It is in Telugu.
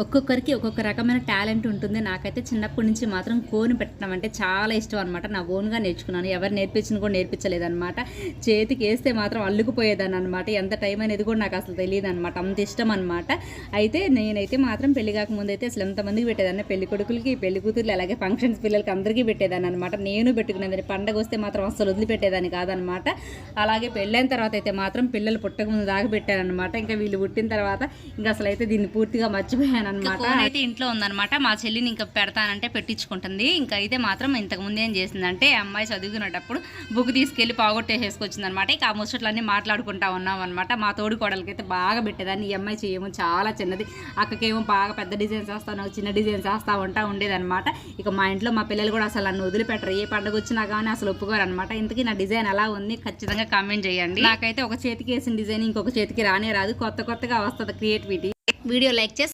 ఒక్కొక్కరికి ఒక్కొక్క రకమైన టాలెంట్ ఉంటుంది. నాకైతే చిన్నప్పటి నుంచి మాత్రం కోన్ పెట్టడం అంటే చాలా ఇష్టం అనమాట. నా ఓన్గా నేర్చుకున్నాను. ఎవరు నేర్పించిన కూడా నేర్పించలేదన్నమాట. చేతికి వేస్తే మాత్రం అల్లుకుపోయేదాన్ని అనమాట. ఎంత టైం అనేది కూడా నాకు అసలు తెలియదు అనమాట. అంత ఇష్టం అనమాట. అయితే నేనైతే మాత్రం పెళ్లి కాకముందు అయితే అసలు ఎంతమందికి పెట్టేదాన్ని, పెళ్లి కొడుకులకి, పెళ్లి కూతుర్లు, అలాగే ఫంక్షన్స్ పిల్లలకి అందరికీ పెట్టేదాన్ని అనమాట. నేను పెట్టుకునేదాన్ని. పండగ వస్తే మాత్రం అసలు వదిలిపెట్టేదాన్ని కాదనమాట. అలాగే పెళ్ళైన తర్వాత అయితే మాత్రం పిల్లలు పుట్టక ముందు దాకా పెట్టానమాట. ఇంకా వీళ్ళు పుట్టిన తర్వాత ఇంకా అసలు అయితే దీన్ని పూర్తిగా మర్చిపోయాను అనమాట. అయితే ఇంట్లో ఉందనమాట. మా చెల్లిని ఇంకా పెడతానంటే పెట్టించుకుంటుంది. ఇంకా అయితే మాత్రం ఇంతకుముందు ఏం చేసిందంటే అమ్మాయి చదువుకునేటప్పుడు బుక్ తీసుకెళ్లి పోగొట్టేసేసుకొచ్చింది అనమాట. ఇక ఆ ముచ్చట్లన్నీ మాట్లాడుకుంటా ఉన్నాం అనమాట. మా తోడు కోడలకైతే బాగా పెట్టేదాన్ని. ఈ అమ్మాయి చేయము చాలా చిన్నది, అక్కకేమో బాగా పెద్ద డిజైన్స్ వేస్తాను, చిన్న డిజైన్స్ వేస్తా ఉండేదన్నమాట. ఇక మా ఇంట్లో మా పిల్లలు కూడా అసలు నన్ను వదిలిపెట్టరు. ఏ పండుగ వచ్చినా కానీ అసలు ఒప్పుకోరు అనమాట. ఇంతకీ నా డిజైన్ ఎలా ఉంది ఖచ్చితంగా కామెంట్ చేయండి. నాకైతే ఒక చేతికి వేసిన డిజైన్ ఇంకొక చేతికి రానే రాదు. కొత్తగా వస్తుంది క్రియేటివిటీ. వీడియో లైక్ చేసి